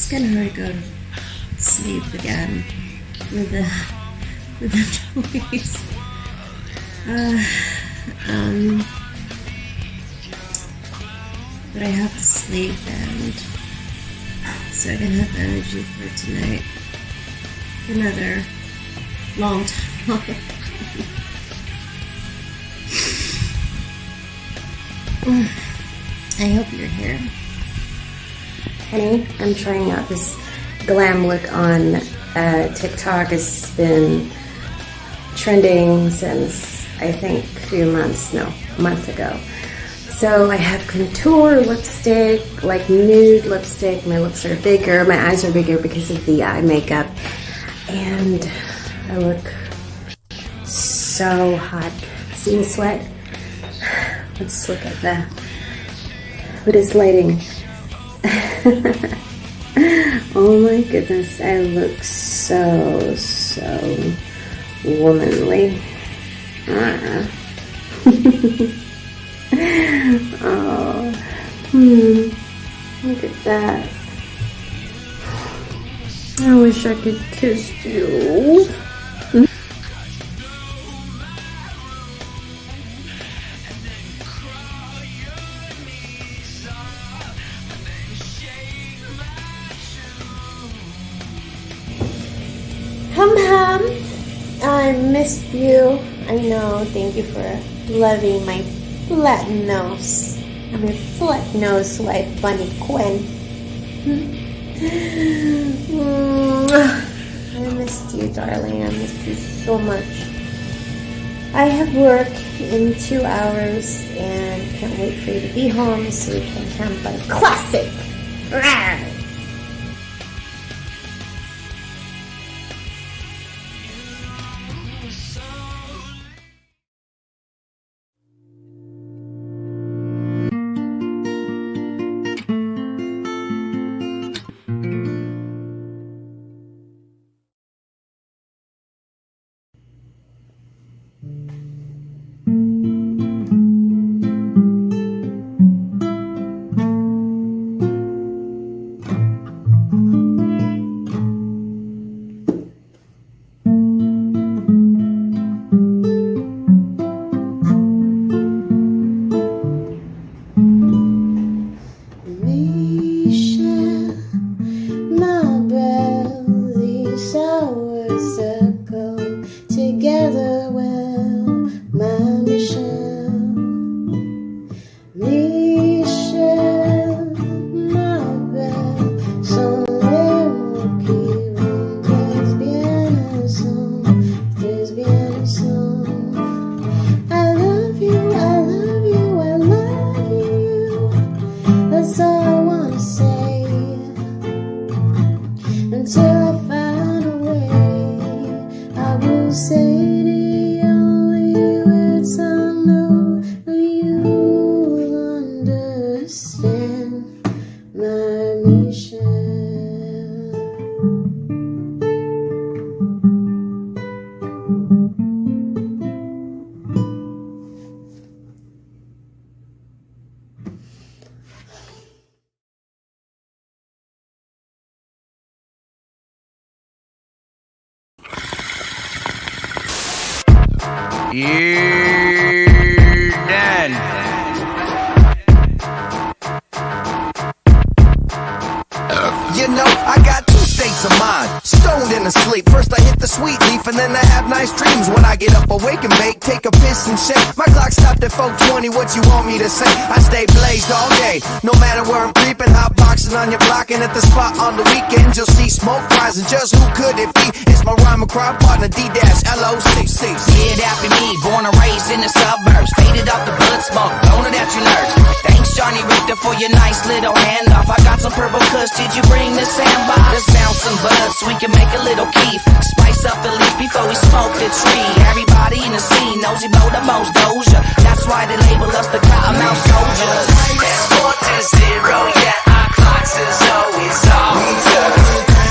It's kind of hard to go to sleep again with the noise. But I have to sleep, and so I can have energy for tonight. Another long time. I hope you're here. Honey, I'm trying out this glam look on TikTok. It's been trending since, I think, a month ago. So I have contour lipstick, like nude lipstick. My lips are bigger, my eyes are bigger because of the eye makeup. And I look so hot. See the sweat? Let's look at this lighting. Oh my goodness, I look so womanly. Oh, look at that. I wish I could kiss you. Hum, I missed you. I know. Thank you for loving my flat nose. I'm your flat nose wife, Bunny Quinn. I missed you, darling. I missed you so much. I have work in 2 hours and can't wait for you to be home so we can have a classic. Rawr. You're done. You know, I got two states of mind, stoned and asleep. First I hit the sweet leaf and then I have nice dreams. When I get up awake and bake, take a piss and shake. My clock stopped at 4:20, what you want me to say? I stay blazed all day, no matter where I'm creeping. Hot boxing on your block and at the spot on the weekends you'll see smoke rising. Just who could it be? It's my rhyme and crime partner D-LOCC. Yeah, that be me, born and raised in the suburbs. Faded off the blood smoke, blown it at your nerves. Thanks Johnny Richter for your nice little handoff. I got some purple kush, did you bring the sandbox? Let's bounce some buds so we can make a little keef. Spice up the leaf before we smoke the tree. Everybody in the scene knows he blow the most doja. That's why they label us the Cottonmouth Soldiers. It's 4 to 0, yeah, our clocks is always on.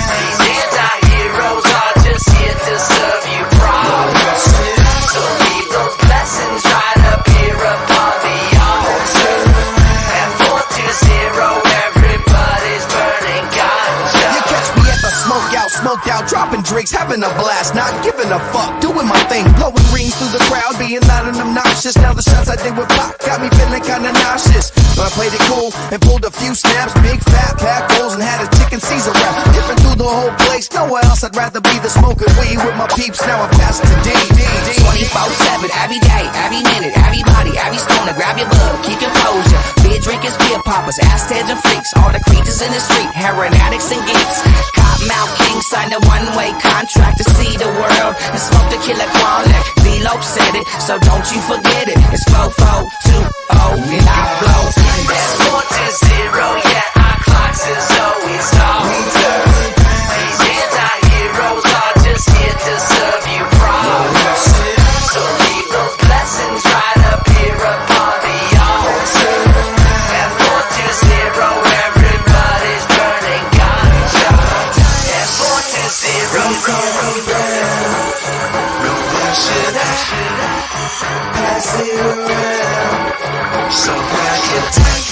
These anti-heroes are just here to serve you problems. So leave those blessings right up here upon the altar. At 4 to 0, everybody's burning ganja. living a blast, not giving a fuck, doing my thing, blowing rings through the crowd, being loud and obnoxious. Now the shots I did with Pac got me feeling kinda nauseous, but I played it cool and pulled a few snaps, big fat pack holes and had a chicken Caesar wrap, dipping through the whole place. Nowhere else I'd rather be than smoking weed with my peeps. Now I'm past the D. 24/7, every day, every minute, everybody, every stoner, grab your bug, keep your posure. Beer drinkers, beer poppers, ass-heads and freaks, all the creatures in the street, heroin addicts and geeks. Cottonmouth King signed a one-way contract to see the world and smoke the killer chronic. D-Lope said it, so don't you forget it. It's 4420 and I blow. That's 420, yeah, our clocks is always on. These anti-heroes are just here to serve you problems. So leave those blessings right up here upon the altar. At 420, everybody's burning ganja. At 420, come down. No, why should I pass it around? So pack it tight,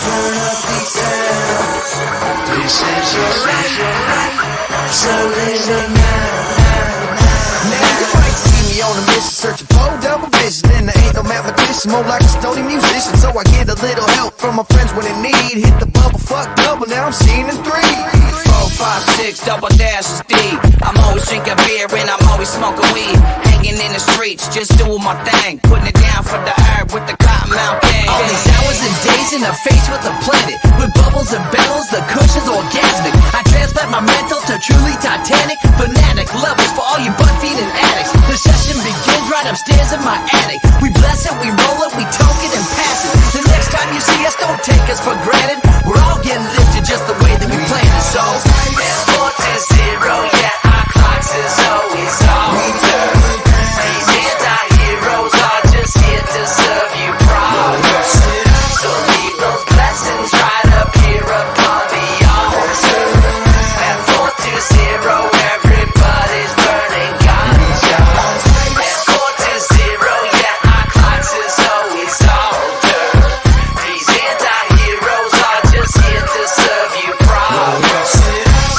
turn up these sounds. This is your right, so listen now. Now you might see me on a mission, searching for double vision, and I ain't no mathematician, more like a stony musician. So I get a little help from my friends when they need. Hit the bubble, fuck double, now I'm seeing in 3, 4, 5, 6, double dash is deep. I'm always drinking beer and I'm always smoking weed. Hanging in the streets, just doing my thing. Putting it down for the herb with the Cottonmouth King. All these hours and days in the face with the planet, with bubbles and bellows, the cushion's orgasmic. I transplant my mental to truly titanic, fanatic levels for all you bud-feeding addicts. The session begins right upstairs in my attic. We bless it, we roll it, we toke it and pass it. The next time you see us, don't take us for granted. We're all getting lifted just the way that we planned it. So At 420, yeah, our clocks is always on. These anti-heroes are just here to serve you problems. So leave those blessings right up here upon the altar. At 420, everybody's burning ganja. At 420, yeah, our clocks is always older. These anti-heroes are just here to serve you problems.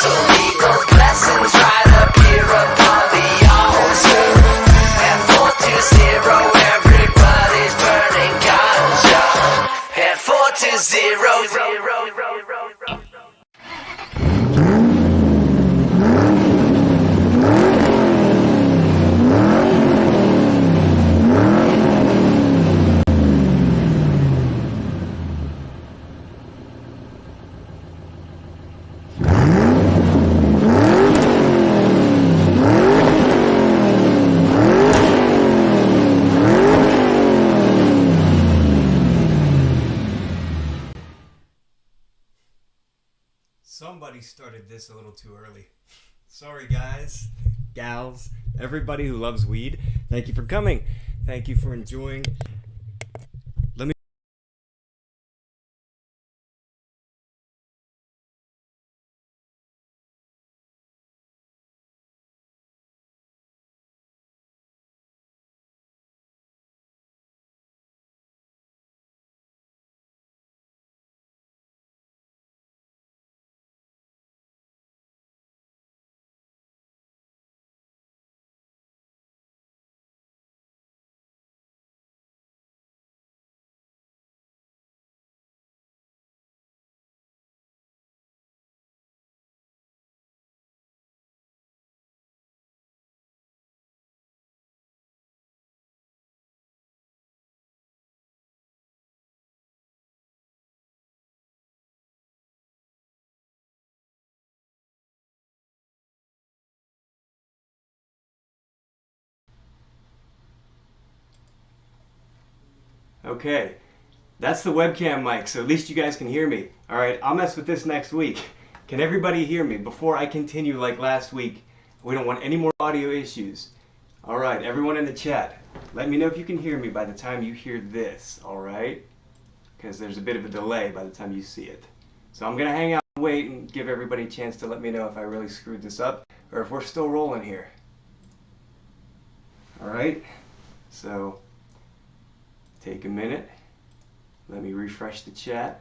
So leave those blessings right up here upon the altar. At 420, everybody's burning ganja. At 420. Somebody started this a little too early. Sorry, guys, gals, everybody who loves weed. Thank you for coming. Thank you for enjoying. Let me. Okay, that's the webcam mic, so at least you guys can hear me. Alright, I'll mess with this next week. Can everybody hear me before I continue like last week? We don't want any more audio issues. Alright, everyone in the chat, let me know if you can hear me by the time you hear this, alright? Because there's a bit of a delay by the time you see it. So I'm going to hang out and wait and give everybody a chance to let me know if I really screwed this up or if we're still rolling here. Alright, so take a minute. Let me refresh the chat.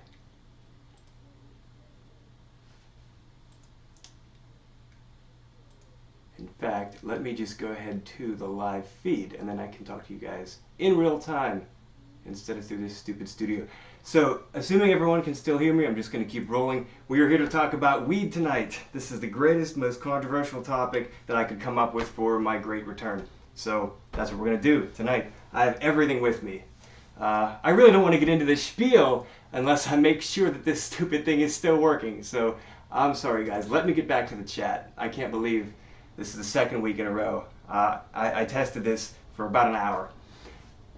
fact, let me just go ahead to the live feed, and then I can talk to you guys in real time instead of through this stupid studio. So, assuming everyone can still hear me, I'm just going to keep rolling. We are here to talk about weed tonight. This is the greatest, most controversial topic that I could come up with for my great return. So, that's what we're going to do tonight. I have everything with me. I really don't want to get into this spiel unless I make sure that this stupid thing is still working. So, I'm sorry guys. Let me get back to the chat. I can't believe this is the second week in a row. I tested this for about an hour.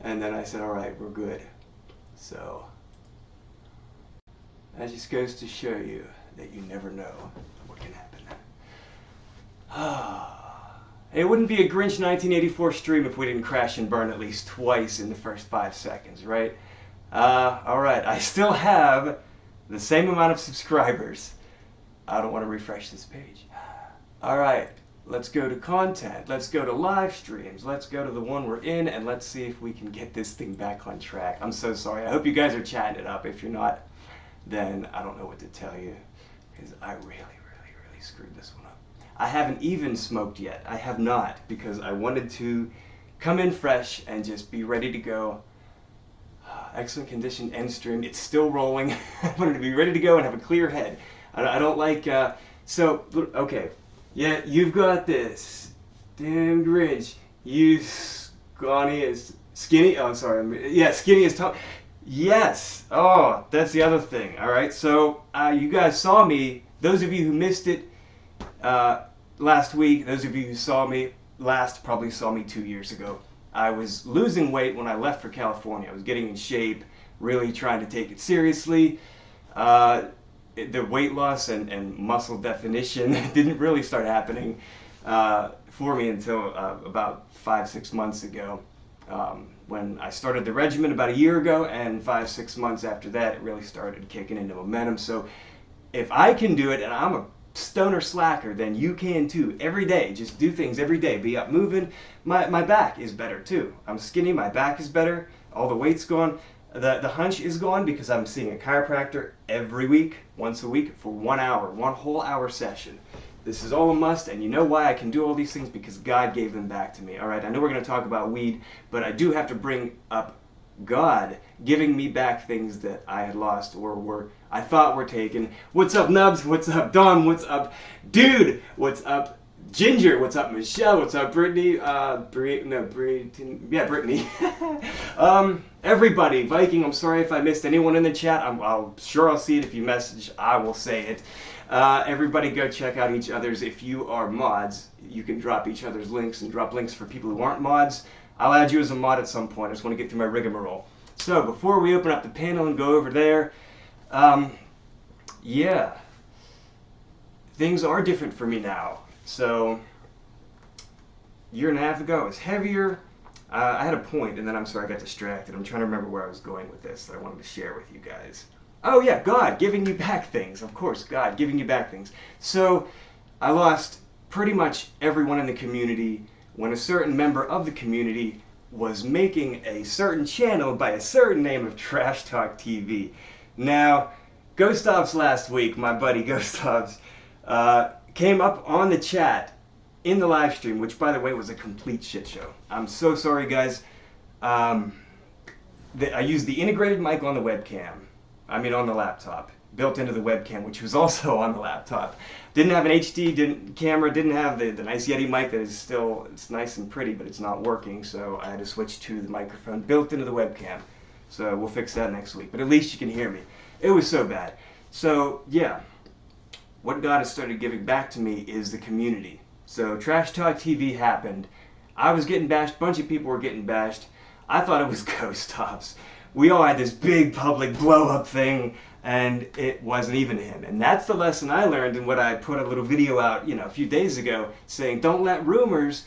And then I said, alright, we're good. So, that just goes to show you that you never know what can happen. It wouldn't be a Grinch 1984 stream if we didn't crash and burn at least twice in the first 5 seconds, right? Alright, I still have the same amount of subscribers. I don't want to refresh this page. Alright, let's go to content. Let's go to live streams. Let's go to the one we're in, and let's see if we can get this thing back on track. I'm so sorry. I hope you guys are chatting it up. If you're not, then I don't know what to tell you, because I really screwed this one up. I haven't even smoked yet. I have not, because I wanted to come in fresh and just be ready to go. Excellent condition end stream. It's still rolling. I wanted to be ready to go and have a clear head. I don't like, okay. Yeah, you've got this. Damn Grinch. You scrawny as skinny. Oh, sorry. Yeah, skinny as tall. Yes. Oh, that's the other thing. All right. So you guys saw me. Those of you who missed it last week, those of you who saw me last probably saw me 2 years ago. I was losing weight when I left for California. I was getting in shape, really trying to take it seriously. The weight loss and muscle definition didn't really start happening for me until about 5-6 months ago, when I started the regimen about a year ago, and 5-6 months after that it really started kicking into momentum. So if I can do it, and I'm a stoner slacker, then you can too. Every day, just do things every day, be up moving. My back is better too. I'm skinny, my back is better, all the weight's gone. The hunch is gone because I'm seeing a chiropractor every week, once a week, for 1 hour, 1 whole hour session. This is all a must, and you know why I can do all these things? Because God gave them back to me. Alright, I know we're going to talk about weed, but I do have to bring up God giving me back things that I had lost or I thought were taken. What's up, Nubz? What's up, Dom? What's up, Dude? What's up, Ginger? What's up, Michelle? What's up, Brittany? Brittany. Everybody, Viking, I'm sorry if I missed anyone in the chat. I'll see it. If you message, I will say it. Everybody go check out each other's. If you are mods, you can drop each other's links and drop links for people who aren't mods. I'll add you as a mod at some point. I just want to get through my rigmarole. So, before we open up the panel and go over there, yeah, things are different for me now. So, a year and a half ago, I was heavier. I had a point, and then I'm sorry I got distracted. I'm trying to remember where I was going with this that I wanted to share with you guys. Oh yeah, God giving you back things. Of course, God giving you back things. So, I lost pretty much everyone in the community when a certain member of the community was making a certain channel by a certain name of Trash Talk TV. Now, Ghostobs last week, my buddy Ghostobs, came up on the chat in the live stream, which by the way was a complete shit show. I'm so sorry guys. I used the integrated mic on the webcam, on the laptop, built into the webcam, which was also on the laptop. Didn't have an HD camera, didn't have the nice Yeti mic that is still, it's nice and pretty, but it's not working, so I had to switch to the microphone built into the webcam. So we'll fix that next week, but at least you can hear me. It was so bad. So yeah, what God has started giving back to me is the community. So Trash Talk TV happened. I was getting bashed, a bunch of people were getting bashed. I thought it was Ghostobs. We all had this big public blow-up thing, and it wasn't even him. And that's the lesson I learned in what I put a little video out, a few days ago, saying don't let rumors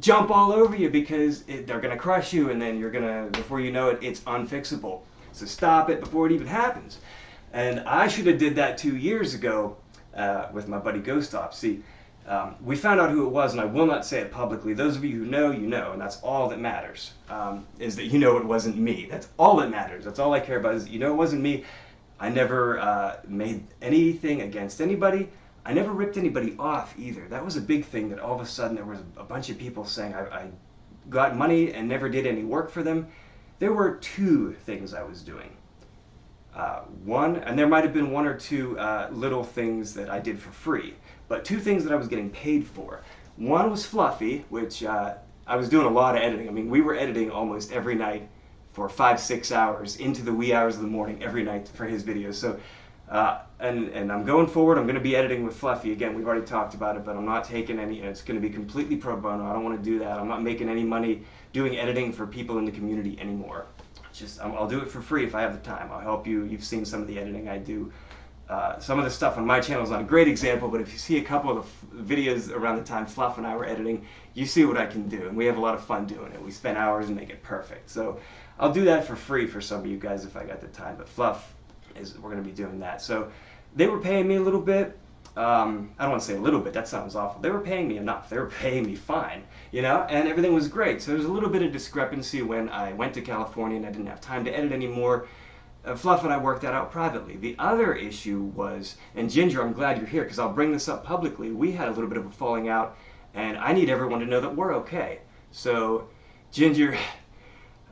jump all over you because they're going to crush you, and then you're going to, before you know it, it's unfixable. So stop it before it even happens. And I should have did that 2 years ago with my buddy Ghostobs. See, we found out who it was, and I will not say it publicly. Those of you who know, you know, and that's all that matters, is that you know it wasn't me. That's all that matters. That's all I care about is that you know it wasn't me. I never made anything against anybody. I never ripped anybody off either. That was a big thing, that all of a sudden there was a bunch of people saying I got money and never did any work for them. There were two things I was doing. One, and there might have been one or two little things that I did for free, but two things that I was getting paid for. One was Fluffy, which I was doing a lot of editing. I mean, we were editing almost every night for 5-6 hours into the wee hours of the morning every night for his videos. So, and I'm going forward, I'm going to be editing with Fluffy. Again, we've already talked about it, but I'm not taking any, it's going to be completely pro bono. I don't want to do that. I'm not making any money doing editing for people in the community anymore. Just, I'll do it for free if I have the time. I'll help you. You've seen some of the editing I do. Some of the stuff on my channel is not a great example, but if you see a couple of the videos around the time Fluff and I were editing, you see what I can do, and we have a lot of fun doing it. We spend hours and make it perfect. So I'll do that for free for some of you guys if I got the time, but Fluff, we're going to be doing that. So they were paying me a little bit. I don't want to say a little bit, that sounds awful. They were paying me enough. They were paying me fine, you know, and everything was great. So there's a little bit of discrepancy when I went to California and I didn't have time to edit anymore. Fluff and I worked that out privately. The other issue was, and Ginger, I'm glad you're here because I'll bring this up publicly. We had a little bit of a falling out, and I need everyone to know that we're okay. So, Ginger,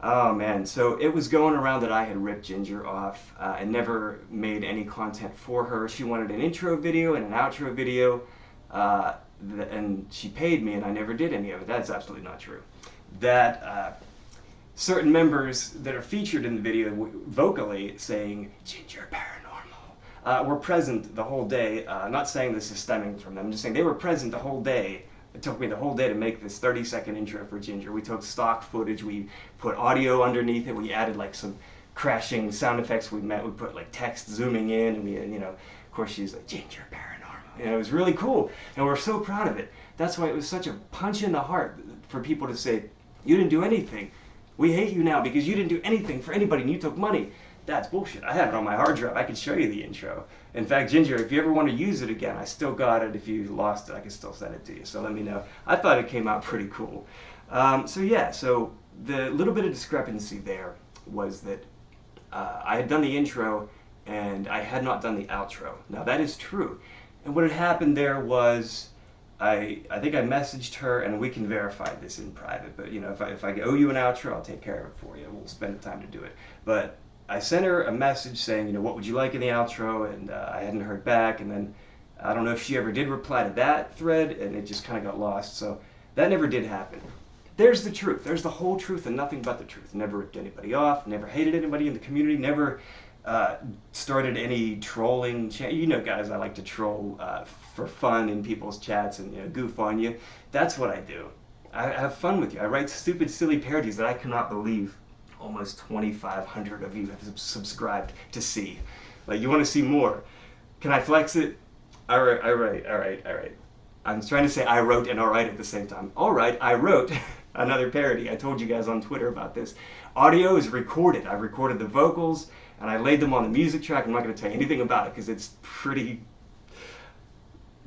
oh man, so it was going around that I had ripped Ginger off and never made any content for her. She wanted an intro video and an outro video, and she paid me and I never did any of it. That's absolutely not true. That certain members that are featured in the video vocally saying, Ginger Paranormal, were present the whole day. Not saying this is stemming from them, I'm just saying they were present the whole day. It took me the whole day to make this 30-second intro for Ginger. We took stock footage, we put audio underneath it, we added like some crashing sound effects we put like text zooming in, and we, you know, of course she's like, Ginger Paranormal. And it was really cool, and we're so proud of it. That's why it was such a punch in the heart for people to say, you didn't do anything. We hate you now because you didn't do anything for anybody and you took money. That's bullshit. I have it on my hard drive. I can show you the intro. In fact, Ginger, if you ever want to use it again, I still got it. If you lost it, I can still send it to you. So let me know. I thought it came out pretty cool. So yeah, so the little bit of discrepancy there was that I had done the intro and I had not done the outro. Now that is true. And what had happened there was I think I messaged her, and we can verify this in private, but you know, if I owe you an outro, I'll take care of it for you. We'll spend the time to do it. But I sent her a message saying, you know, what would you like in the outro? And I hadn't heard back, and then I don't know if she ever did reply to that thread, and it just kind of got lost. So that never did happen. There's the truth. There's the whole truth and nothing but the truth. Never ripped anybody off, never hated anybody in the community, never started any trolling. You know, guys, I like to troll for fun in people's chats and, you know, goof on you. That's what I do. I have fun with you. I write stupid, silly parodies that I cannot believe almost 2,500 of you have subscribed to see. Like, you want to see more? Can I flex it? All right. I'm trying to say I wrote and all right at the same time. All right, I wrote another parody. I told you guys on Twitter about this. Audio is recorded. I recorded the vocals and I laid them on the music track. I'm not going to tell you anything about it because it's pretty...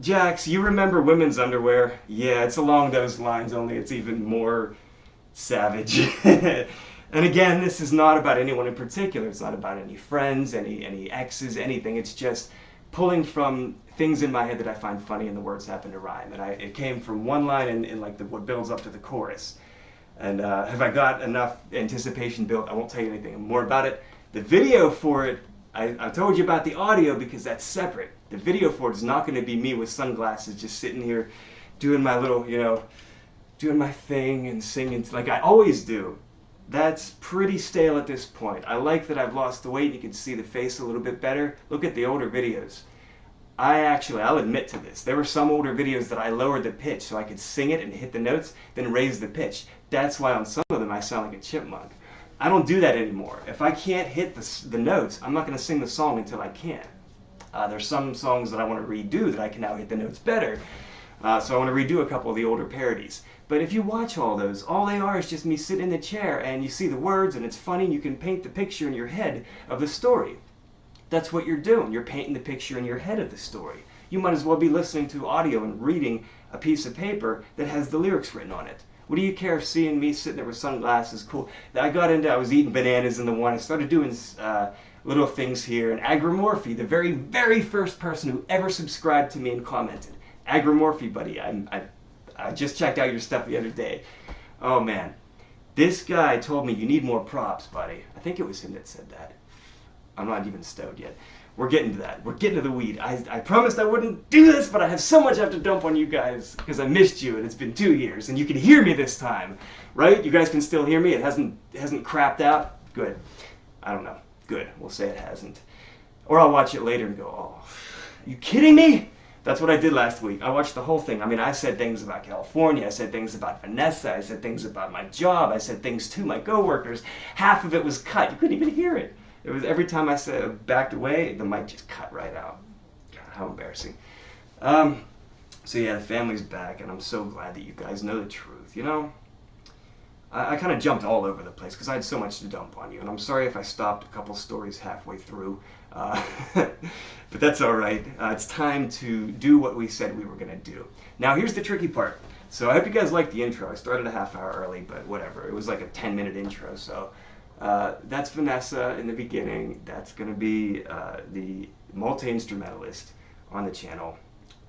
Jax, you remember women's underwear? Yeah, it's along those lines, only it's even more savage. And again, this is not about anyone in particular. It's not about any friends, any exes, anything. It's just pulling from things in my head that I find funny and the words happen to rhyme. And it came from one line in like what builds up to the chorus. And have I got enough anticipation built? I won't tell you anything more about it. The video for it, I told you about the audio because that's separate. The video for it is not going to be me with sunglasses just sitting here doing my little, you know, doing my thing and singing like I always do. That's pretty stale at this point. I like that I've lost the weight. You can see the face a little bit better. Look at the older videos. I'll admit to this. There were some older videos that I lowered the pitch so I could sing it and hit the notes, then raise the pitch. That's why on some of them I sound like a chipmunk. I don't do that anymore. If I can't hit the notes, I'm not going to sing the song until I can. There's some songs that I want to redo that I can now hit the notes better. So I want to redo a couple of the older parodies. But if you watch all those, all they are is just me sitting in the chair and you see the words and it's funny and you can paint the picture in your head of the story. That's what you're doing. You're painting the picture in your head of the story. You might as well be listening to audio and reading a piece of paper that has the lyrics written on it. What do you care if seeing me sitting there with sunglasses? Cool. I was eating bananas in the one. I started doing little things here. And Agrimorphy, the very, very first person who ever subscribed to me and commented. Agrimorphy, buddy, I just checked out your stuff the other day. Oh man, this guy told me you need more props, buddy. I think it was him that said that. I'm not even stoked yet. We're getting to that. We're getting to the weed. I promised I wouldn't do this, but I have so much I have to dump on you guys because I missed you, and it's been 2 years, and you can hear me this time, right? You guys can still hear me. It hasn't crapped out. Good. I don't know. Good. We'll say it hasn't. Or I'll watch it later and go, oh, are you kidding me? That's what I did last week. I watched the whole thing. I mean, I said things about California. I said things about Vanessa. I said things about my job. I said things to my coworkers. Half of it was cut. You couldn't even hear it. It was every time I said backed away, the mic just cut right out. God, how embarrassing. So yeah, the family's back, and I'm so glad that you guys know the truth. You know, I kind of jumped all over the place because I had so much to dump on you, and I'm sorry if I stopped a couple stories halfway through. But that's all right. It's time to do what we said we were going to do. Now, here's the tricky part. So I hope you guys liked the intro. I started a half hour early, but whatever. It was like a 10-minute intro, so that's Vanessa in the beginning. That's going to be the multi-instrumentalist on the channel.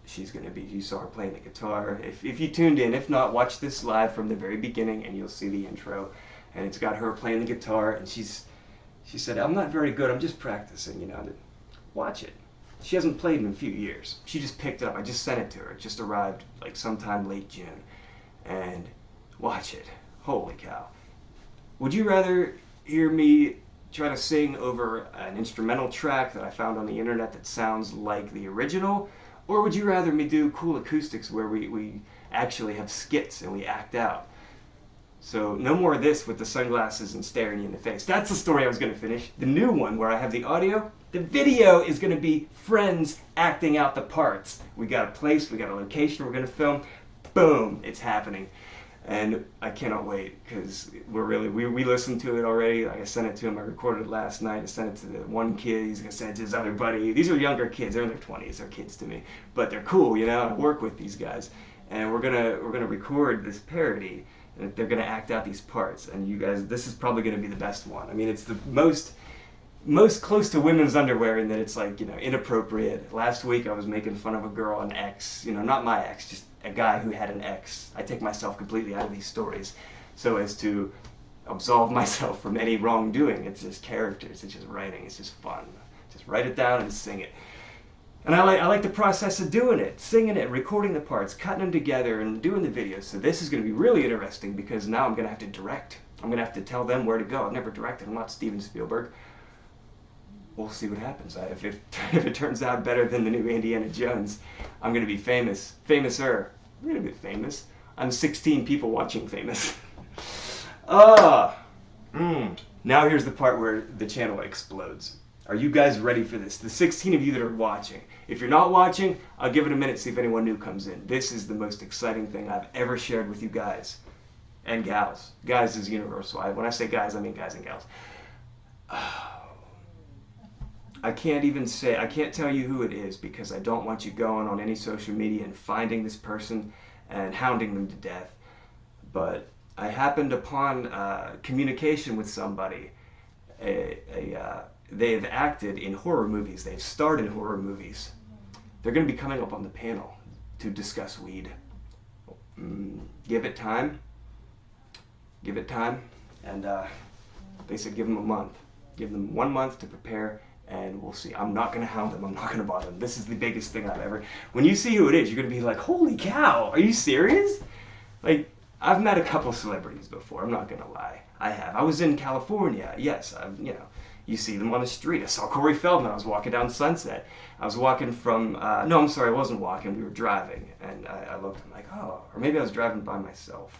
She's going to be, you saw her playing the guitar. If you tuned in, if not, watch this live from the very beginning and you'll see the intro. And it's got her playing the guitar, and she said, I'm not very good, I'm just practicing, you know. Watch it. She hasn't played in a few years. She just picked it up. I just sent it to her. It just arrived like sometime late June. And watch it. Holy cow. Would you rather hear me try to sing over an instrumental track that I found on the internet that sounds like the original? Or would you rather me do cool acoustics where we actually have skits and we act out? So no more of this with the sunglasses and staring you in the face. That's the story I was going to finish. The new one where I have the audio, the video is going to be friends acting out the parts. We got a place, we got a location we're going to film. Boom, it's happening. And I cannot wait because we listened to it already. Like I sent it to him. I recorded it last night. I sent it to the one kid. He's going to send it to his other buddy. These are younger kids. They're in their 20s. They're kids to me. But they're cool, you know. I work with these guys. And we're gonna record this parody. And they're going to act out these parts. And you guys, this is probably going to be the best one. I mean, it's the most close to women's underwear in that it's like, you know, inappropriate. Last week I was making fun of a girl, an ex, you know, not my ex, just a guy who had an ex. I take myself completely out of these stories so as to absolve myself from any wrongdoing. It's just characters, it's just writing, it's just fun. Just write it down and sing it. And I like the process of doing it, singing it, recording the parts, cutting them together, and doing the videos. So this is going to be really interesting because now I'm going to have to direct. I'm going to have to tell them where to go. I've never directed. I'm not Steven Spielberg. We'll see what happens. If it turns out better than the new Indiana Jones, I'm going to be famous. Famouser. I'm going to be famous. I'm 16 people watching famous. Now here's the part where the channel explodes. Are you guys ready for this? The 16 of you that are watching. If you're not watching, I'll give it a minute to see if anyone new comes in. This is the most exciting thing I've ever shared with you guys. And gals. Guys is universal. When I say guys, I mean guys and gals. I can't tell you who it is because I don't want you going on any social media and finding this person and hounding them to death. But I happened upon communication with somebody. They've acted in horror movies. They've starred in horror movies. They're going to be coming up on the panel to discuss weed. Give it time. Give it time. And they said give them a month. Give them 1 month to prepare, and we'll see. I'm not going to hound them. I'm not going to bother them. This is the biggest thing I've ever... When you see who it is, you're going to be like, holy cow, are you serious? Like, I've met a couple celebrities before. I'm not going to lie. I have. I was in California. Yes, you know. You see them on the street. I saw Corey Feldman. I was walking down Sunset. I was walking from... no, I'm sorry, I wasn't walking. We were driving. And I looked, I'm like, oh. Or maybe I was driving by myself.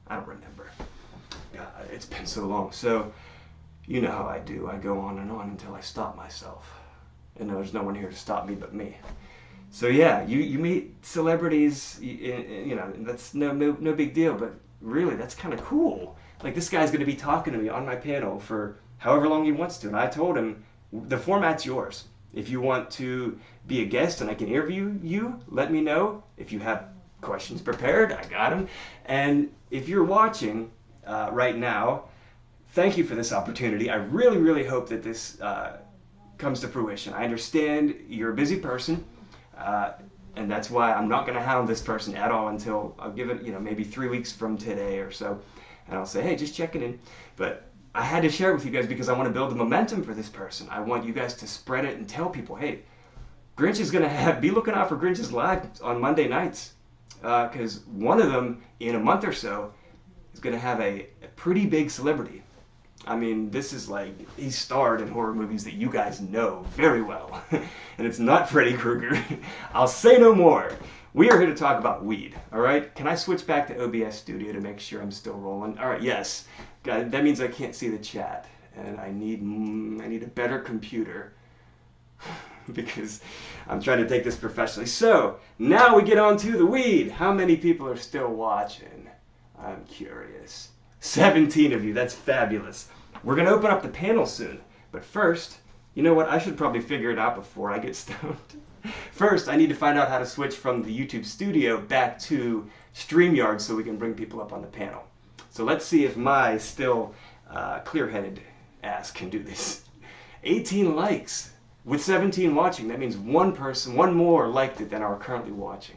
I don't remember. God, it's been so long. So, you know how I do. I go on and on until I stop myself. And there's no one here to stop me but me. So yeah, you meet celebrities, you know, that's no big deal. But really, that's kind of cool. Like, this guy's going to be talking to me on my panel for... however long he wants to. And I told him, the format's yours. If you want to be a guest and I can interview you, let me know. If you have questions prepared, I got them. And if you're watching right now, thank you for this opportunity. I really, really hope that this comes to fruition. I understand you're a busy person, and that's why I'm not going to hound this person at all until I'll give it, maybe 3 weeks from today or so, and I'll say, hey, just checking in. But I had to share it with you guys because I want to build the momentum for this person. I want you guys to spread it and tell people, hey, Grinch is going to be looking out for Grinch's Live on Monday nights, because one of them in a month or so is going to have a pretty big celebrity. I mean, this is like, he starred in horror movies that you guys know very well. And it's not Freddy Krueger. I'll say no more. We are here to talk about weed, all right? Can I switch back to OBS Studio to make sure I'm still rolling? All right, yes. That means I can't see the chat. And I need a better computer because I'm trying to take this professionally. So, now we get on to the weed. How many people are still watching? I'm curious. 17 of you, that's fabulous. We're going to open up the panel soon, but first, you know what, I should probably figure it out before I get stoned. First, I need to find out how to switch from the YouTube studio back to StreamYard so we can bring people up on the panel. So let's see if my still clear-headed ass can do this. 18 likes with 17 watching. That means one more liked it than are currently watching.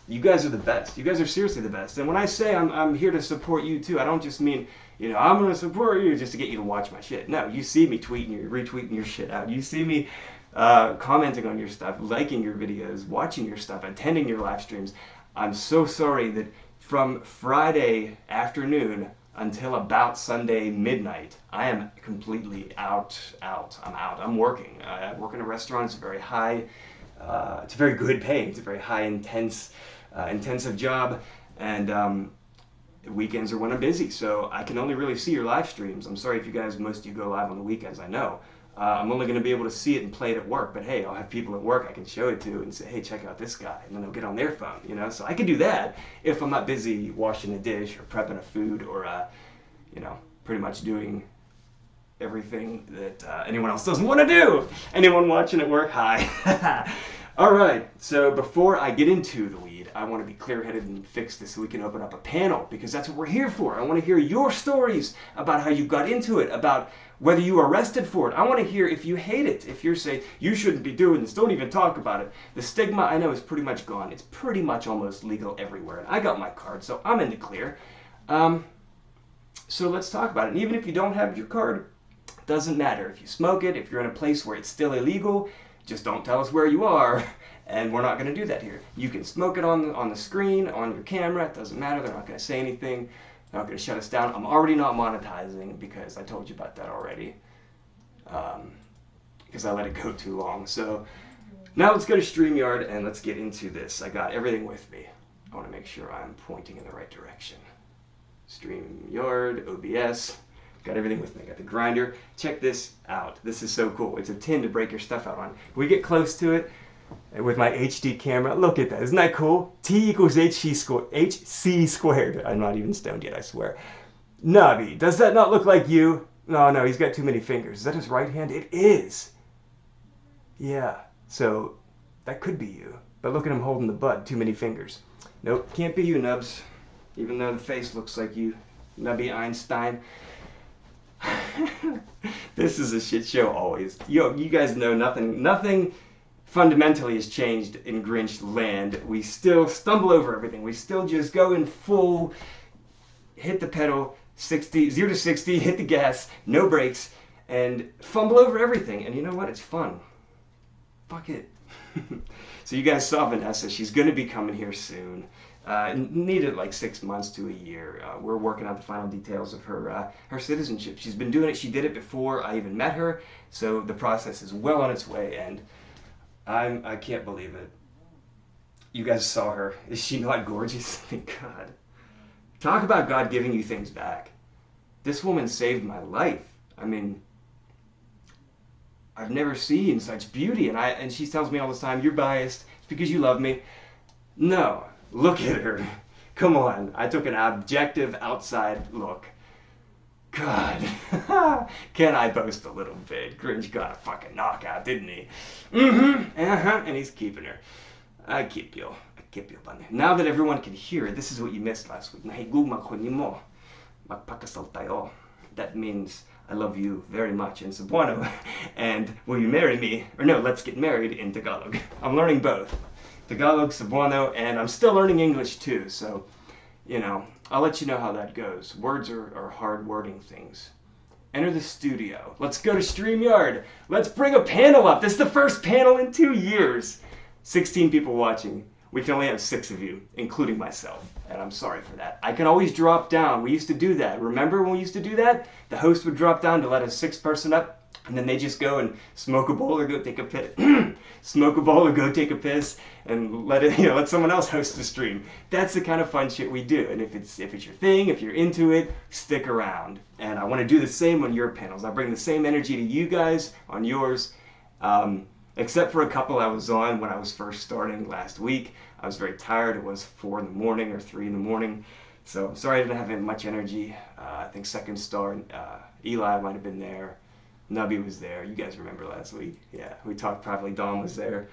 You guys are the best. You guys are seriously the best. And when I say I'm here to support you too, I don't just mean, I'm going to support you just to get you to watch my shit. No, you see me retweeting your shit out. You see me commenting on your stuff, liking your videos, watching your stuff, attending your live streams. I'm so sorry that from Friday afternoon until about Sunday midnight, I am completely out. I'm out. I'm working. I work in a restaurant. It's very high. It's very good pay. It's a very high, intensive job, and weekends are when I'm busy, so I can only really see your live streams. I'm sorry if most of you go live on the weekends, I know. I'm only going to be able to see it and play it at work, but hey, I'll have people at work I can show it to and say, hey, check out this guy, and then they'll get on their phone, so I can do that if I'm not busy washing a dish or prepping a food or, pretty much doing everything that anyone else doesn't want to do. Anyone watching at work, hi. All right, so before I get into the weed, I want to be clear-headed and fix this so we can open up a panel, because that's what we're here for. I want to hear your stories about how you got into it, about whether you were arrested for it. I want to hear if you hate it, if you're saying, you shouldn't be doing this, don't even talk about it. The stigma, I know, is pretty much gone. It's pretty much almost legal everywhere, and I got my card, so I'm in the clear. So let's talk about it. And even if you don't have your card, doesn't matter. If you smoke it, if you're in a place where it's still illegal, just don't tell us where you are, and we're not going to do that here. You can smoke it on the screen, on your camera, it doesn't matter. They're not going to say anything. They're not going to shut us down. I'm already not monetizing because I told you about that already, because I let it go too long. So now let's go to StreamYard and let's get into this. I got everything with me. I want to make sure I'm pointing in the right direction. StreamYard, OBS. Got everything with me. Got the grinder. Check this out. This is so cool. It's a tin to break your stuff out on. We get close to it with my HD camera. Look at that. Isn't that cool? T equals HC squared. I'm not even stoned yet, I swear. Nubby, does that not look like you? No, he's got too many fingers. Is that his right hand? It is. Yeah, so that could be you. But look at him holding the bud. Too many fingers. Nope, can't be you, Nubz. Even though the face looks like you. Nubby Einstein. This is a shit show always. You guys know nothing fundamentally has changed in Grinch land. We still stumble over everything. We still just go in full, hit the pedal, 0 to 60, hit the gas, no brakes, and fumble over everything. And you know what? It's fun. Fuck it. So you guys saw Vanessa. She's going to be coming here soon. Needed like 6 months to a year. We're working out the final details of her citizenship. She's been doing it. She did it before I even met her, so the process is well on its way, and I can't believe it. You guys saw her. Is she not gorgeous? Thank God. Talk about God giving you things back. This woman saved my life. I mean, I've never seen such beauty, and she tells me all the time, you're biased. It's because you love me. No. Look at her. Come on. I took an objective outside look. God. Can I boast a little bit? Grinch got a fucking knockout, didn't he? And he's keeping her. I keep you, buddy. Now that everyone can hear it, this is what you missed last week. that means I love you very much in Cebuano, and will you marry me? Or no, let's get married in Tagalog. I'm learning both. Tagalog, Cebuano, and I'm still learning English too, so, you know, I'll let you know how that goes. Words are hard wording things. Enter the studio. Let's go to StreamYard. Let's bring a panel up. This is the first panel in 2 years. 16 people watching. We can only have 6 of you, including myself, and I'm sorry for that. I can always drop down. We used to do that. Remember when we used to do that? The host would drop down to let a 6th person up, and then they just go and smoke a bowl or go take a piss. Smoke a bowl or go take a piss, and let someone else host the stream. That's the kind of fun shit we do. And if it's your thing, if you're into it, stick around. And I want to do the same on your panels. I bring the same energy to you guys on yours. Except for a couple I was on when I was first starting last week. I was very tired. It was 4 in the morning or 3 in the morning. So I'm sorry I didn't have much energy. I think Second Star, Eli might have been there. Nubby was there. You guys remember last week? Yeah, we talked privately. Dawn was there.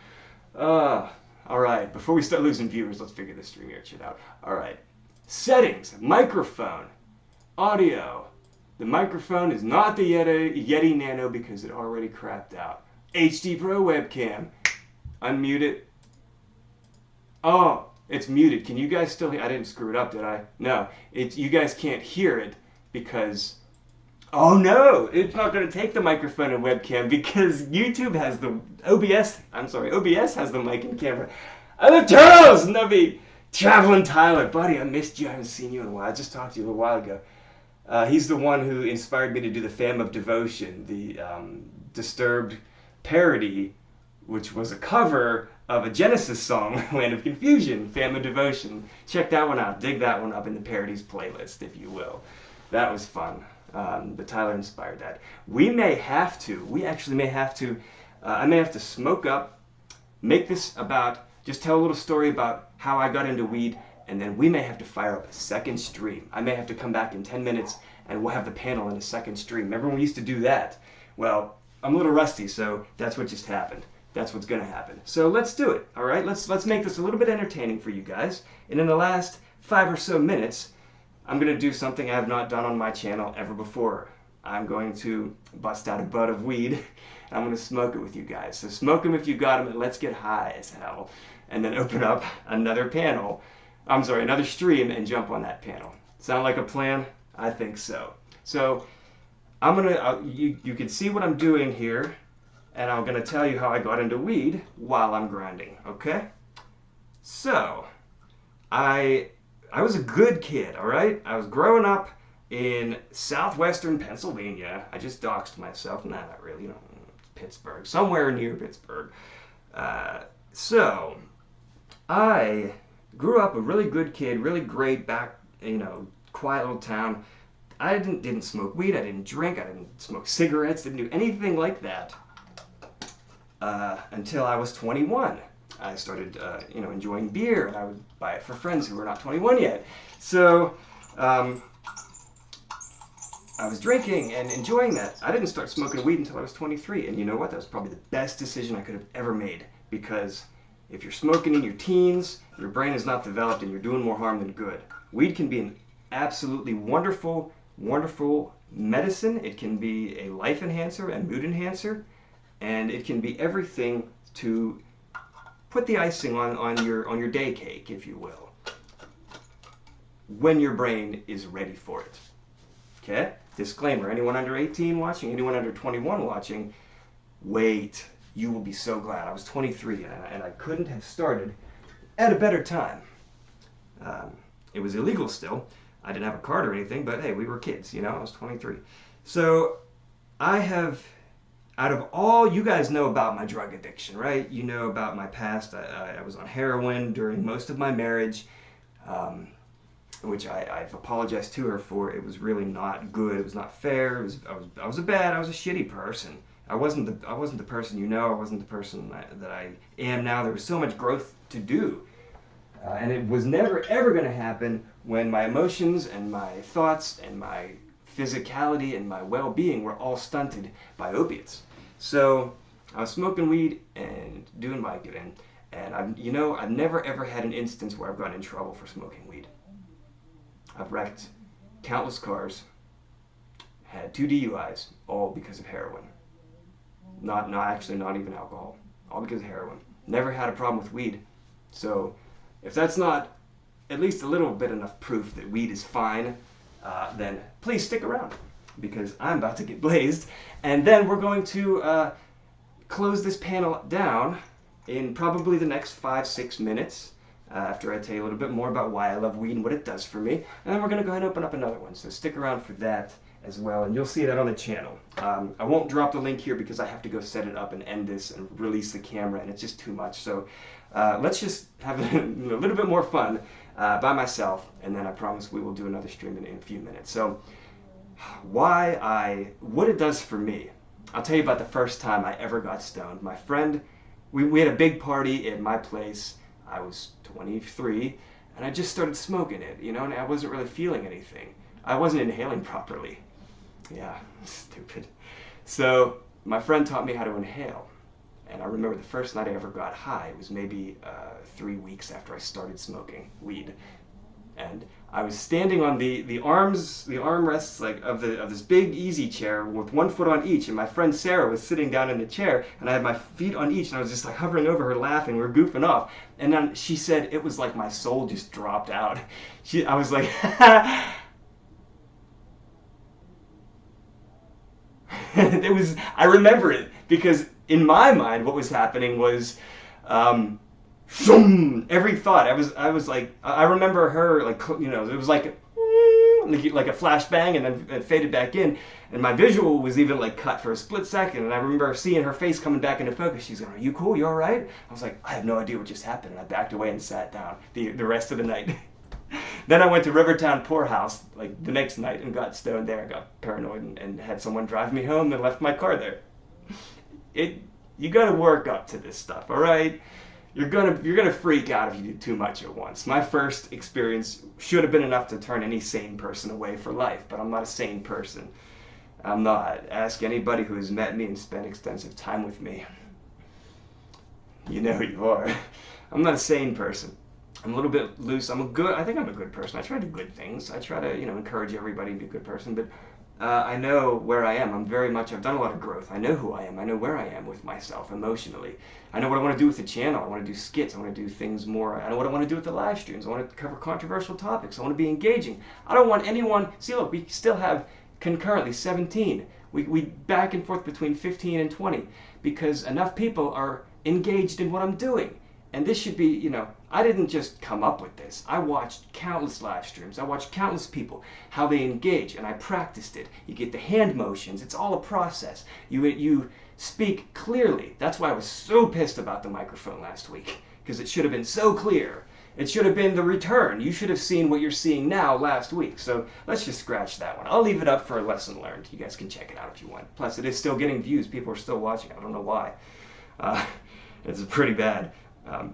All right, before we start losing viewers, let's figure this StreamYard shit out. All right, settings, microphone, audio. The microphone is not the Yeti Nano because it already crapped out. HD Pro webcam. Unmute it. Oh, it's muted. Can you guys still hear? I didn't screw it up, did I? No. You guys can't hear it because... Oh no! It's not going to take the microphone and webcam because YouTube has the... OBS has the mic and camera. And the turtles! Nubby! Traveling Tyler. Buddy, I missed you. I haven't seen you in a while. I just talked to you a little while ago. He's the one who inspired me to do the Fam of Devotion, the Disturbed parody, which was a cover of a Genesis song, Land of Confusion, Fam of Devotion. Check that one out. Dig that one up in the parodies playlist, if you will. That was fun. But Tyler inspired that. We actually may have to, I may have to smoke up, make this just tell a little story about how I got into weed, and then we may have to fire up a second stream. I may have to come back in 10 minutes and we'll have the panel in a second stream. Remember when we used to do that? Well, I'm a little rusty, so that's what just happened. That's what's going to happen. So let's do it, all right? Let's make this a little bit entertaining for you guys. And in the last 5 or so minutes, I'm going to do something I have not done on my channel ever before. I'm going to bust out a bud of weed, and I'm going to smoke it with you guys. So smoke them if you got them, and let's get high as hell. And then open up another stream, and jump on that panel. Sound like a plan? I think so. So I'm gonna, you can see what I'm doing here, and I'm gonna tell you how I got into weed while I'm grinding, okay? So, I was a good kid, all right? I was growing up in southwestern Pennsylvania. I just doxed myself. Nah, not really, Pittsburgh, somewhere near Pittsburgh. So, I grew up a really good kid, really great back, quiet little town. I didn't smoke weed, I didn't drink, I didn't smoke cigarettes, didn't do anything like that until I was 21. I started, enjoying beer, and I would buy it for friends who were not 21 yet. So, I was drinking and enjoying that. I didn't start smoking weed until I was 23, and you know what? That was probably the best decision I could have ever made, because if you're smoking in your teens, your brain is not developed and you're doing more harm than good. Weed can be an absolutely wonderful medicine. It can be a life enhancer and mood enhancer, and it can be everything to put the icing on your day cake, if you will, when your brain is ready for it. Okay? Disclaimer, anyone under 18 watching, anyone under 21 watching, wait, you will be so glad. I was 23 and I couldn't have started at a better time. It was illegal still. I didn't have a card or anything, but hey, we were kids, I was 23. So I have, out of all, you guys know about my drug addiction, right? You know about my past. I was on heroin during most of my marriage, which I've apologized to her for. It was really not good. It was not fair. I was a shitty person. I wasn't the person I wasn't the person that I am now. There was so much growth to do. And it was never, ever going to happen when my emotions and my thoughts and my physicality and my well-being were all stunted by opiates. So I was smoking weed and doing Vicodin, and I've never ever had an instance where I've gotten in trouble for smoking weed. I've wrecked countless cars, Had 2 DUIs, all because of heroin. Not even alcohol. All because of heroin. Never had a problem with weed. So if that's not at least a little bit enough proof that weed is fine, then please stick around, because I'm about to get blazed. And then we're going to close this panel down in probably the next 5-6 minutes, after I tell you a little bit more about why I love weed and what it does for me. And then we're going to go ahead and open up another one. So stick around for that as well, and you'll see that on the channel. I won't drop the link here because I have to go set it up and end this and release the camera, and it's just too much. So let's just have a little bit more fun by myself, and then I promise we will do another stream in a few minutes. So what it does for me, I'll tell you about the first time I ever got stoned. My friend, we had a big party at my place. I was 23, and I just started smoking it, you know, and I wasn't really feeling anything. I wasn't inhaling properly. Yeah, stupid. So my friend taught me how to inhale, and I remember the first night I ever got high, it was maybe 3 weeks after I started smoking weed. And I was standing on the armrests like of this big easy chair with 1 foot on each, and my friend Sarah was sitting down in the chair, and I had my feet on each, and I was just like hovering over her laughing. We were goofing off, and then she said it was like my soul just dropped out. I was like, it was. I remember it because in my mind, what was happening was. Every thought, I was like, I remember her, like, you know, it was like a flashbang, and then it faded back in, and my visual was even like cut for a split second, and I remember seeing her face coming back into focus. She's going, "Are you cool? You all right?" I was like, I have no idea what just happened, and I backed away and sat down the rest of the night. Then I went to Rivertown Poorhouse like the next night and got stoned there. I got paranoid and had someone drive me home and left my car there. You got to work up to this stuff, all right? You're gonna freak out if you do too much at once. My first experience should have been enough to turn any sane person away for life, but I'm not a sane person. I'm not. Ask anybody who has met me and spent extensive time with me. You know who you are. I'm not a sane person. I'm a little bit loose. I think I'm a good person. I try to do good things. I try to, encourage everybody to be a good person, but I know where I am. I've done a lot of growth. I know who I am. I know where I am with myself emotionally. I know what I want to do with the channel. I want to do skits. I want to do things more. I know what I want to do with the live streams. I want to cover controversial topics. I want to be engaging. I don't want anyone... See, look, we still have concurrently 17. We back and forth between 15 and 20 because enough people are engaged in what I'm doing. And this should be, I didn't just come up with this. I watched countless live streams. I watched countless people, how they engage, and I practiced it. You get the hand motions. It's all a process. You speak clearly. That's why I was so pissed about the microphone last week, because it should have been so clear. It should have been the return. You should have seen what you're seeing now last week. So let's just scratch that one. I'll leave it up for a lesson learned. You guys can check it out if you want. Plus, it is still getting views. People are still watching. I don't know why. It's pretty bad.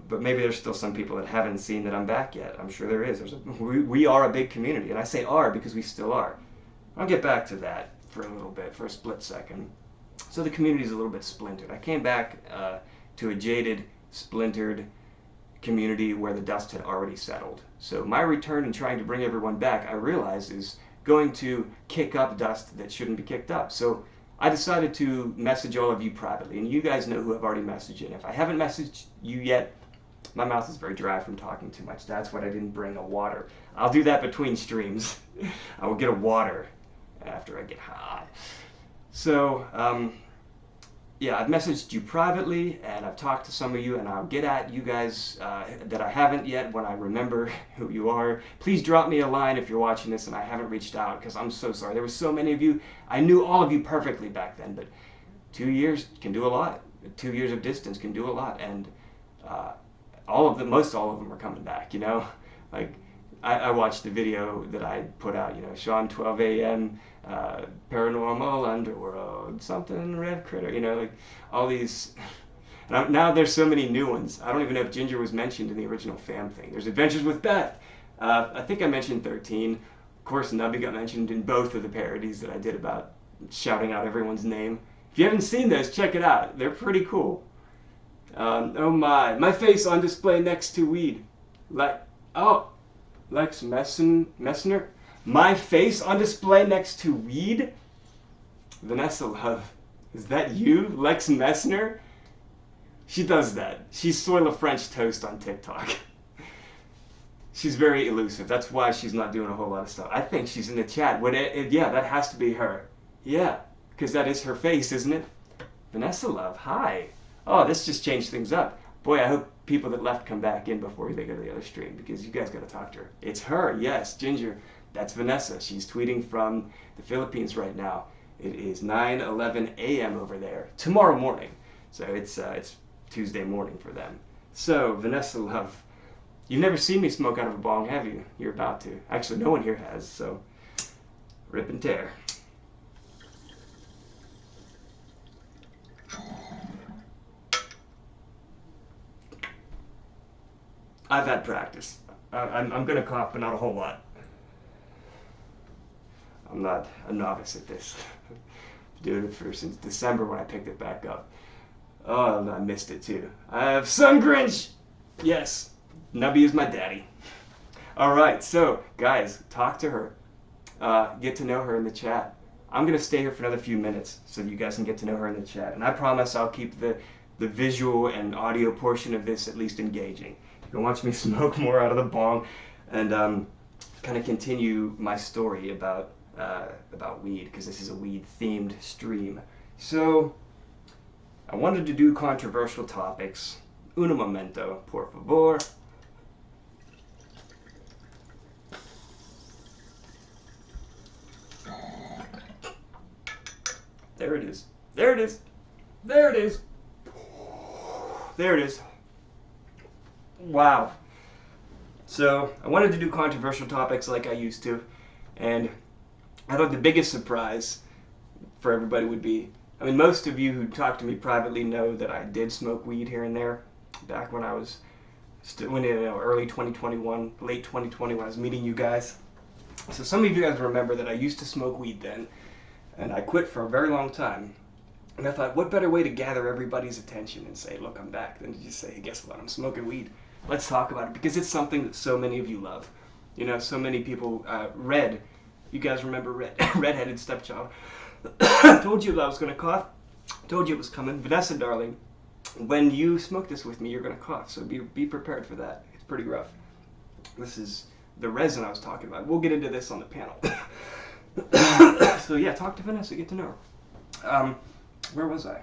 But maybe there's still some people that haven't seen that I'm back yet. I'm sure there is. We are a big community, and I say "are" because we still are. I'll get back to that for a little bit, for a split second. So the community is a little bit splintered. I came back to a jaded, splintered community where the dust had already settled. So my return and trying to bring everyone back, I realize, is going to kick up dust that shouldn't be kicked up. So I decided to message all of you privately, and you guys know who I've already messaged. And if I haven't messaged you yet, my mouth is very dry from talking too much. That's what I didn't bring a water. I'll do that between streams. I will get a water after I get high. So, yeah, I've messaged you privately, and I've talked to some of you, and I'll get at you guys that I haven't yet when I remember who you are. Please drop me a line if you're watching this and I haven't reached out, because I'm so sorry. There were so many of you. I knew all of you perfectly back then, but 2 years can do a lot. 2 years of distance can do a lot, and most all of them are coming back, Like, I watched the video that I put out, Sean 12 a.m., Paranormal, Underworld, something, Red Critter, like all these. And now there's so many new ones. I don't even know if Ginger was mentioned in the original fam thing. There's Adventures with Beth. I think I mentioned 13. Of course, Nubby got mentioned in both of the parodies that I did about shouting out everyone's name. If you haven't seen those, check it out. They're pretty cool. Oh my face on display next to weed. Lex Messner. My face on display next to weed? Vanessa Love, is that you? Lex Messner? She does that. She's Soil of French Toast on TikTok. She's very elusive. That's why she's not doing a whole lot of stuff. I think she's in the chat. Yeah, that has to be her. Yeah, because that is her face, isn't it? Vanessa Love, hi. Oh, this just changed things up. Boy, I hope people that left come back in before they go to the other stream, because you guys got to talk to her. It's her, yes, Ginger. That's Vanessa. She's tweeting from the Philippines right now. It is 9:11 a.m. over there. Tomorrow morning. So it's Tuesday morning for them. So, Vanessa Love, you've never seen me smoke out of a bong, have you? You're about to. Actually, no one here has, so rip and tear. I've had practice. I'm going to cough, but not a whole lot. I'm not a novice at this. I've been doing it since December when I picked it back up. Oh, I missed it too. I have Sun Grinch! Yes, Nubby is my daddy. Alright, so, guys, talk to her. Get to know her in the chat. I'm going to stay here for another few minutes so you guys can get to know her in the chat. And I promise I'll keep the visual and audio portion of this at least engaging. You can watch me smoke more out of the bong and kind of continue my story about weed, because this is a weed-themed stream. So, I wanted to do controversial topics. Un momento, por favor. There it is. There it is. There it is. There it is. Wow. So, I wanted to do controversial topics like I used to, and I thought the biggest surprise for everybody would be, I mean, most of you who talk to me privately know that I did smoke weed here and there back when I was early 2021, late 2020 when I was meeting you guys. So some of you guys remember that I used to smoke weed then, and I quit for a very long time. And I thought, what better way to gather everybody's attention and say, look, I'm back, than to just say, hey, guess what, I'm smoking weed. Let's talk about it, because it's something that so many of you love. You know, so many people, Red, you guys remember Red, redheaded stepchild. Told you that I was going to cough. Told you it was coming. Vanessa, darling, when you smoke this with me, you're going to cough, so be prepared for that. It's pretty rough. This is the resin I was talking about. We'll get into this on the panel. So yeah, talk to Vanessa, get to know her. Where was I?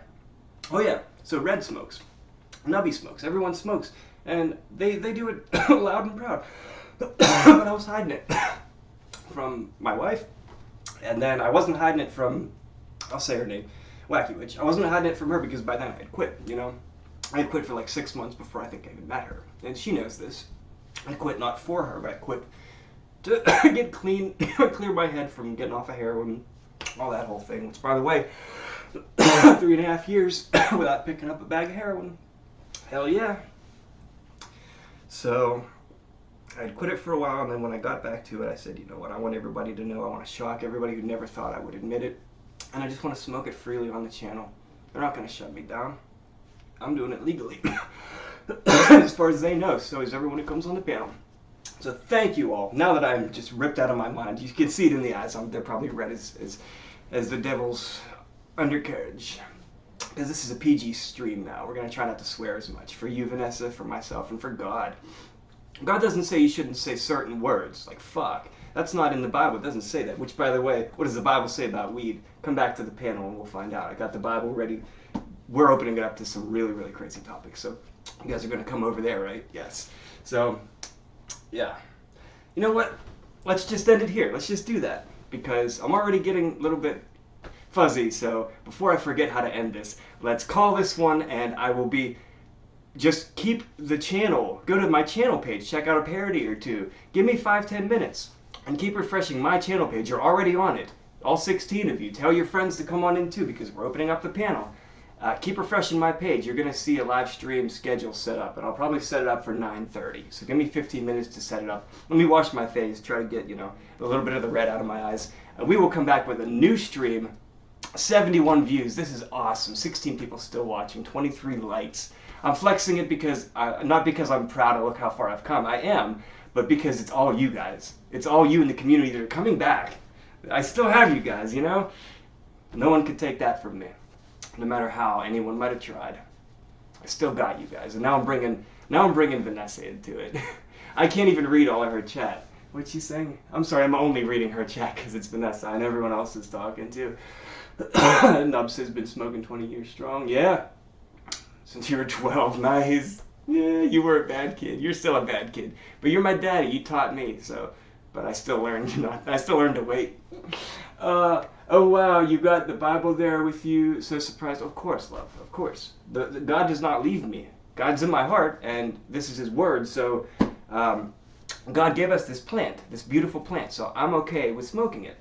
Oh yeah, so Red smokes. Nubby smokes. Everyone smokes. And they do it loud and proud. But I was hiding it from my wife. And then I wasn't hiding it from, I'll say her name, Wacky Witch. I wasn't hiding it from her because by then I had quit, you know. I had quit for like 6 months before I think I even met her. And she knows this. I quit not for her, but I quit to get clean, clear my head from getting off of heroin, all that whole thing. Which, by the way, 3.5 years without picking up a bag of heroin. Hell yeah. So, I'd quit it for a while, and then when I got back to it, I said, you know what, I want everybody to know, I want to shock everybody who never thought I would admit it, and I just want to smoke it freely on the channel. They're not going to shut me down. I'm doing it legally. As far as they know, so is everyone who comes on the panel. So thank you all. Now that I'm just ripped out of my mind, you can see it in the eyes, they're probably red as the devil's undercarriage. Because this is a PG stream now. We're going to try not to swear as much. For you, Vanessa, for myself, and for God. God doesn't say you shouldn't say certain words, like fuck. That's not in the Bible. It doesn't say that. Which, by the way, what does the Bible say about weed? Come back to the panel and we'll find out. I got the Bible ready. We're opening it up to some really, really crazy topics. So you guys are going to come over there, right? Yes. So, yeah. You know what? Let's just end it here. Let's just do that. Because I'm already getting a little bit fuzzy. So before I forget how to end this, let's call this one, and I will be... Just keep the channel, go to my channel page, check out a parody or two, give me 5-10 minutes, and keep refreshing my channel page. You're already on it, all 16 of you. Tell your friends to come on in too, because we're opening up the panel. Keep refreshing my page. You're going to see a live stream schedule set up, and I'll probably set it up for 9:30. So give me 15 minutes to set it up. Let me wash my face, try to get, you know, a little bit of the red out of my eyes. And we will come back with a new stream, 71 views. This is awesome. 16 people still watching, 23 likes. I'm flexing it because, not because I'm proud of look how far I've come. I am, but because it's all you guys. It's all you in the community that are coming back. I still have you guys, you know? No one could take that from me, no matter how anyone might have tried. I still got you guys, and now I'm bringing Vanessa into it. I can't even read all of her chat. What's she saying? I'm sorry, I'm only reading her chat because it's Vanessa and everyone else is talking too. Nubz has been smoking 20 years strong. Yeah, since you were 12. Nice. Yeah, you were a bad kid. You're still a bad kid, but you're my daddy. You taught me, so. But I still learned, I still learned to wait. Oh wow, you got the Bible there with you. So surprised. Of course, love. Of course. God does not leave me. God's in my heart, and this is His word. So God gave us this plant, this beautiful plant. So I'm okay with smoking it.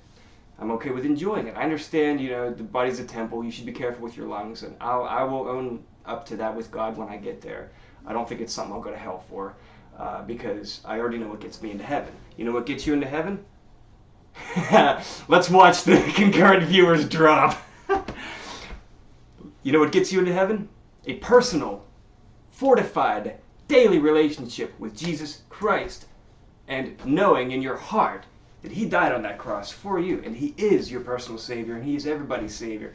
I'm okay with enjoying it. I understand, the body's a temple. You should be careful with your lungs, and I will own up to that with God when I get there. I don't think it's something I'll go to hell for. Because I already know what gets me into heaven. You know what gets you into heaven? Let's watch the concurrent viewers drop. You know what gets you into heaven? A personal, fortified, daily relationship with Jesus Christ, and knowing in your heart that He died on that cross for you, and He is your personal Savior, and He is everybody's Savior,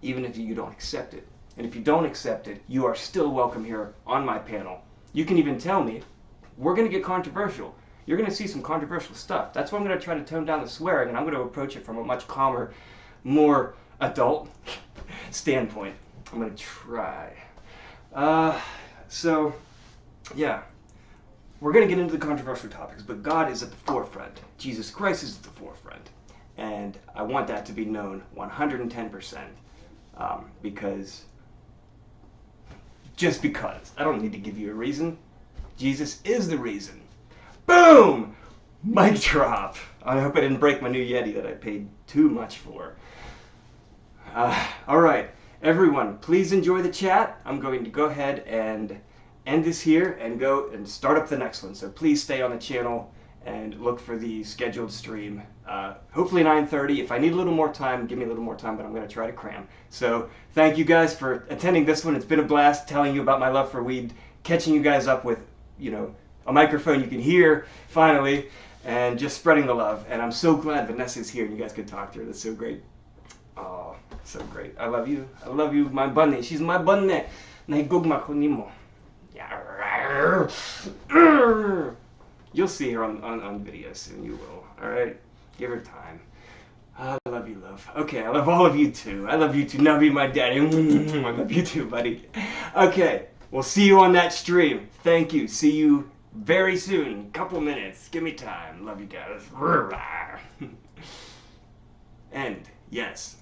even if you don't accept it. And if you don't accept it, you are still welcome here on my panel. You can even tell me, we're going to get controversial. You're going to see some controversial stuff. That's why I'm going to try to tone down the swearing, and I'm going to approach it from a much calmer, more adult standpoint. I'm going to try. So, yeah. We're going to get into the controversial topics, but God is at the forefront. Jesus Christ is at the forefront. And I want that to be known 110%. Because... Just because. I don't need to give you a reason. Jesus is the reason. Boom! Mic drop. I hope I didn't break my new Yeti that I paid too much for. Alright, everyone, please enjoy the chat. I'm going to go ahead and end this here and go and start up the next one. So please stay on the channel and look for the scheduled stream. Hopefully 9:30. If I need a little more time, give me a little more time, but I'm going to try to cram. So thank you guys for attending this one. It's been a blast telling you about my love for weed, catching you guys up with, a microphone you can hear, finally, and just spreading the love. And I'm so glad Vanessa's here and you guys could talk to her. That's so great. Oh, so great. I love you. I love you, my bunny. She's my bunny. Nahigugma ko nimo. You'll see her on video soon. You will. All right? Give her time. I love you, love. Okay, I love all of you too. I love you too. Nubby, my daddy. I love you too, buddy. Okay, we'll see you on that stream. Thank you. See you very soon. Couple minutes. Give me time. Love you guys. And yes.